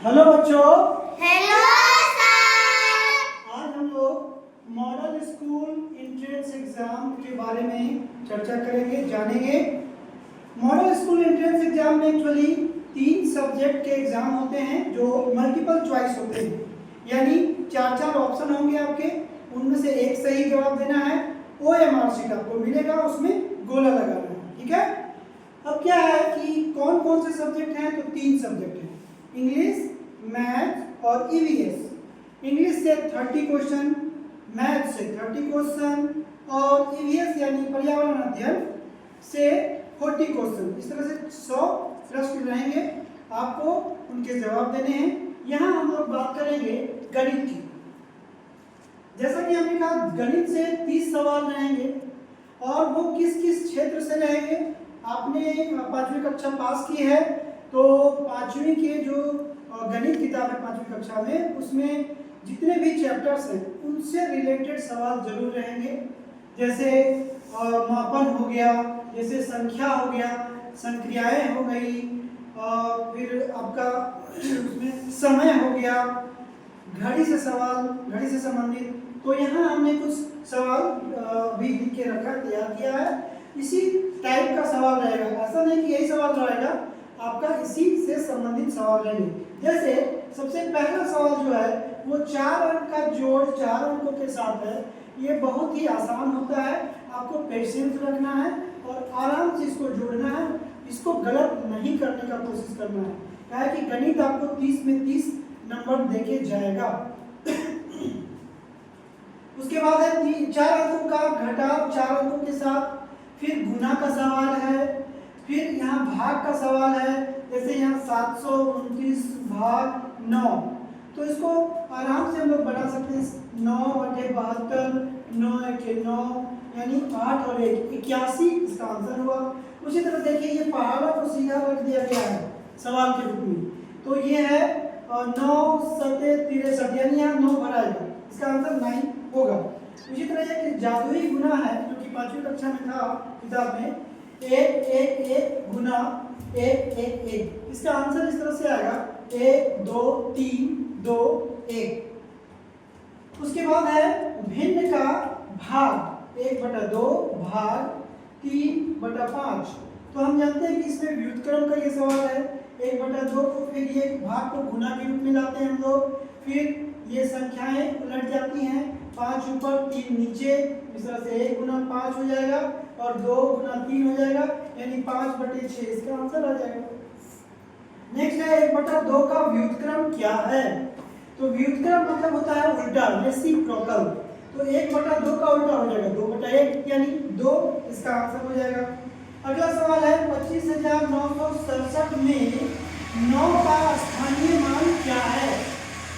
Hello बच्चों। Hello sir. आज हम लोग मॉडल स्कूल एंट्रेंस एग्जाम के बारे में चर्चा करेंगे, जानेंगे। मॉडल स्कूल एंट्रेंस एग्जाम में एक्चुअली 3 सब्जेक्ट के एग्जाम होते हैं जो मल्टीपल चॉइस होते हैं, यानी 4 ऑप्शन होंगे आपके, उनमें से एक सही जवाब देना है। OMR शीट आपको मिलेगा, उसमें गोला लगाना है, ठीक है। अब क्या है कि कौन कौन से सब्जेक्ट हैं, तो 3 सब्जेक्ट हैं, इंग्लिश, मैथ और EVS। इंग्लिश से 30 क्वेश्चन, मैथ से 30 क्वेश्चन और EVS यानी पर्यावरण अध्ययन से 40 क्वेश्चन। इस तरह से 100 प्रश्न रहेंगे, आपको उनके जवाब देने हैं। यहाँ हम लोग बात करेंगे गणित की। जैसा कि हमने कहा, गणित से 30 सवाल रहेंगे और वो किस किस क्षेत्र से रहेंगे। आपने 5वीं कक्षा पास की है, तो 5वीं के जो गणित किताब है 5वीं कक्षा में, उसमें जितने भी चैप्टर्स हैं उनसे रिलेटेड सवाल जरूर रहेंगे। जैसे मापन हो गया, जैसे संख्या हो गया, संक्रियाएं हो गई, फिर आपका उसमें समय हो गया, घड़ी से सवाल, घड़ी से संबंधित। तो यहाँ हमने कुछ सवाल भी लिख के रखा, तैयार किया है। इसी टाइप का सवाल रहेगा, ऐसा नहीं कि यही सवाल रहेगा, आपका इसी से संबंधित सवाल रहेंगे। जैसे सबसे पहला सवाल जो है वो 4 अंक का जोड़ 4 अंकों के साथ है। ये बहुत ही आसान होता है, आपको पेशेंस रखना है और आराम से इसको जोड़ना है, इसको गलत नहीं करने का कोशिश करना है। क्या है कि गणित आपको 30 में 30 नंबर देके जाएगा। उसके बाद है 4 अंकों का घटाव 4 अंकों के साथ, फिर गुना का सवाल है, फिर यहाँ भाग का सवाल है। जैसे यहाँ 729 भाग 9, तो इसको आराम से हम लोग बढ़ा सकते हैं। 9/72, 9×9 यानी 8 और 1 81, इसका आंसर हुआ। उसी तरह देखिए, ये पहाड़ा को सीधा रख दिया गया है सवाल के रूप में, तो ये है 9×7 = 63, यानी यहाँ 9 भराएगा, इसका आंसर 9 होगा। उसी तरह एक जादुई गुना है जो कि 5वीं कक्षा में था किताब में, 1 गुना 1, इसका आंसर इस तरह से आएगा 1 2 3 2 1। उसके बाद है भिन्न का भाग 1/2 भाग 3/5। तो हम जानते हैं कि इसमें व्युत्क्रम का ये सवाल है। 1/2 को फिर ये भाग को गुना के रूप में लाते हैं हम लोग, फिर ये संख्याएं उलट जाती हैं, 5 ऊपर 3 नीचे, इस तरह से 1 गुना 5 हो जाएगा और 2 गुना 3 हो जाएगा, यानी 5/6, इसका आंसर आ जाएगा। नेक्स्ट है 1/2 का व्युत्क्रम क्या है। तो व्युत्क्रम मतलब होता है उल्टा, रेसिप्रोकल। तो 1/2 का उल्टा हो जाएगा 2/1, यानी 2, इसका आंसर हो जाएगा। अगला सवाल है 25,967 में 9 का स्थानीय मान क्या है।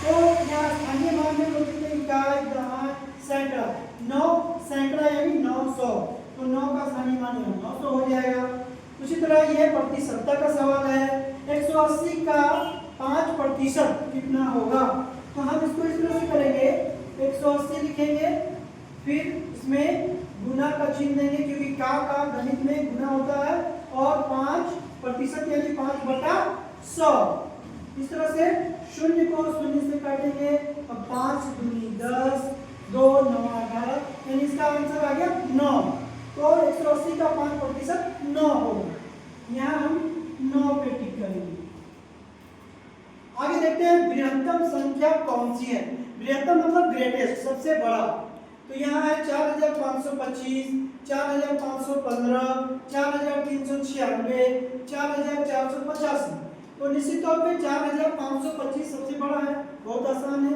तो यहाँ स्थानीय मान में बोलते हैं इकाई, दहाई, सैकड़ा। 9 सैकड़ा यानी 900, तो 9 का स्थानीय मान 900 हो जाएगा। उसी तरह ये प्रतिशतता का सवाल है, 180 का 5% कितना होगा। तो हम इसको इस तरह से करेंगे, 180 लिखेंगे, फिर इसमें गुना का चिन्ह देंगे, क्योंकि का गणित में गुना होता है, और 5% यानी 5/100। इस तरह से शून्य को शून्य से काटेंगे, अब 5 दूनी 10, 2 9 18, यानी इसका आंसर आ गया 9। तो 180 का 5% 9 होगा। यहाँ हम 9 पे टिक करेंगे। आगे देखते हैं बृहत्तम संख्या कौन सी है। बृहत्तम मतलब ग्रेटेस्ट, सबसे बड़ा। तो यहाँ है 4525, 4515, 4396, 4485। तो निश्चित तौर पे 4525 सबसे बड़ा है, बहुत आसान है।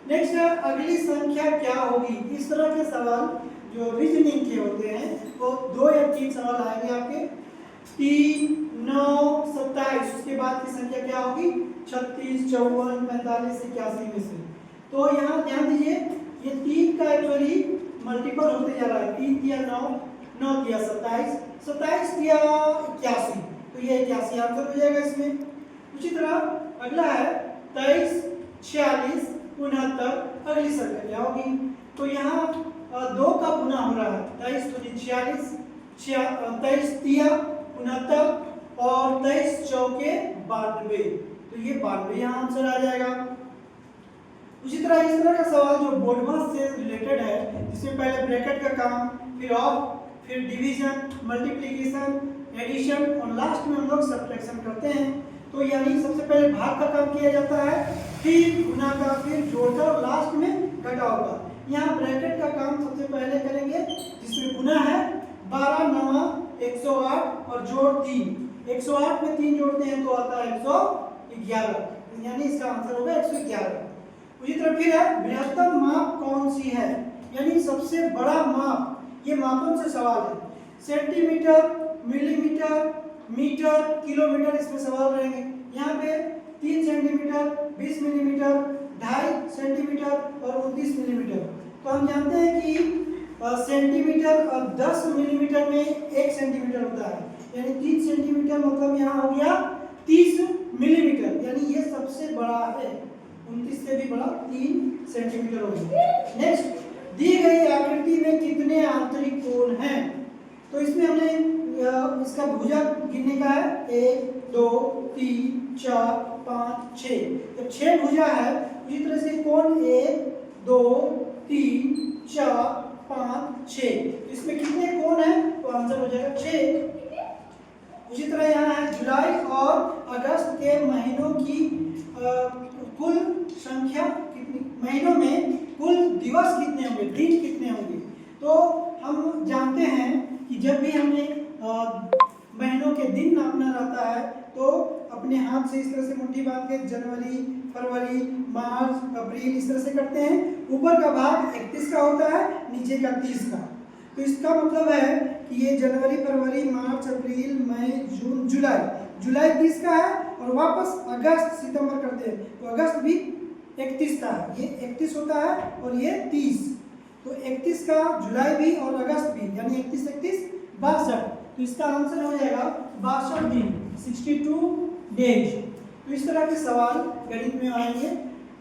नेक्स्ट है अगली संख्या क्या होगी। इस तरह के सवाल जो रीजनिंग के होते हैं वो 2 या 3 सवाल आएंगे आपके। 3 9 27, उसके बाद की संख्या क्या होगी, 36 54 45 81 में से। तो यहाँ ध्यान दीजिए, ये 3 का एक्चुअली मल्टीपल होते जा रहा है। 3 दिया 9, 9 दिया 27, 27 दिया 81, तो ये 81 आंसर हो जाएगा इसमें। उसी तरह अगला है 23 46 69, अगली संख्या क्या होगी। तो यहाँ 2 का गुना हो रहा है, 23 दूनी 46, 23 दिया 69 और 23 चौके 92, तो ये 92 यहाँ आंसर आ जाएगा। उसी तरह इस तरह का सवाल जो बोर्डमास से रिलेटेड है, जिसमें पहले ब्रैकेट का काम, फिर ऑफ, फिर डिवीजन, मल्टीप्लिकेशन, एडिशन और लास्ट में हम लोग सब्ट्रैक्शन करते हैं। तो यानी सबसे पहले भाग का काम किया जाता है, फिर गुना का, फिर जोड़ का और लास्ट में घटाव का। यहाँ ब्रैकेट का काम सबसे पहले करेंगे, जिसमें गुना है 12 9 108 और जोड़ 3। 108 में 3 जोड़ते हैं तो आता है 111, यानी इसका आंसर होगा 111। उसी तरह फिर है बृहत्तम माप कौन सी है, यानी सबसे बड़ा माप। ये मापों से सवाल है, सेंटीमीटर, मिलीमीटर, मीटर, किलोमीटर, इसमें सवाल रहेंगे। यहाँ पे 3 सेंटीमीटर, 20 मिलीमीटर, 2.5 सेंटीमीटर और 29 मिलीमीटर। तो हम जानते हैं कि सेंटीमीटर और 10 मिलीमीटर में 1 सेंटीमीटर होता है, यानी 3 सेंटीमीटर मतलब यहाँ हो गया 30 मिलीमीटर, यानी ये सबसे बड़ा है। 29 से भी बड़ा 3 सेंटीमीटर हो गया। नेक्स्ट, दी गई आकृति में कितने आंतरिक कोण हैं? तो इसमें हमने इसका भुजा गिनने का है, 1 2 3 4 5 6। जब 6 भुजा है, उसी तरह से कोण 1 2 3 4 5 6। इसमें कितने कोण हैं? तो आंसर हो जाएगा 6। उसी तरह यहाँ है जुलाई और अगस्त के महीनों की कुल संख्या कितनी, महीनों में कुल दिवस कितने होंगे, दिन कितने होंगे? तो हम जानते हैं कि जब भी हमें महीनों के दिन नापना रहता है तो अपने हाथ से इस तरह से मुट्ठी बांध के जनवरी, फरवरी, मार्च, अप्रैल इस तरह से करते हैं। ऊपर का भाग 31 का होता है, नीचे का 30 का। तो इसका मतलब है कि ये जनवरी, फरवरी, मार्च, अप्रैल, मई, जून, जुलाई 30 का है और वापस अगस्त, सितंबर करते हैं तो अगस्त भी 31 का है। ये 31 होता है और ये 30, तो 31 का जुलाई भी और अगस्त भी, यानी 31 31 62। तो इसका आंसर हो जाएगा 62 दिन, 62 डेज। तो इस तरह के सवाल गणित में आएंगे।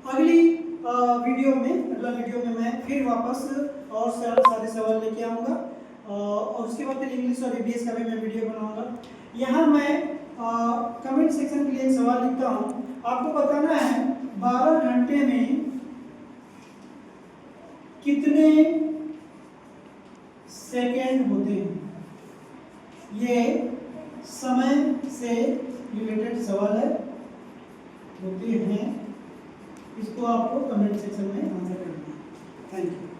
अगला वीडियो में मैं फिर वापस और सारे सवाल लेके आऊँगा और उसके बाद फिर इंग्लिश और ईवीएस का भी मैं वीडियो बनाऊँगा। यहाँ मैं कमेंट सेक्शन के लिए एक सवाल लिखता हूँ, आपको बताना है 12 घंटे में कितने सेकेंड होते हैं। ये समय से रिलेटेड सवाल है, होते हैं। इसको आपको कमेंट सेक्शन में आंसर करना है। Thank you.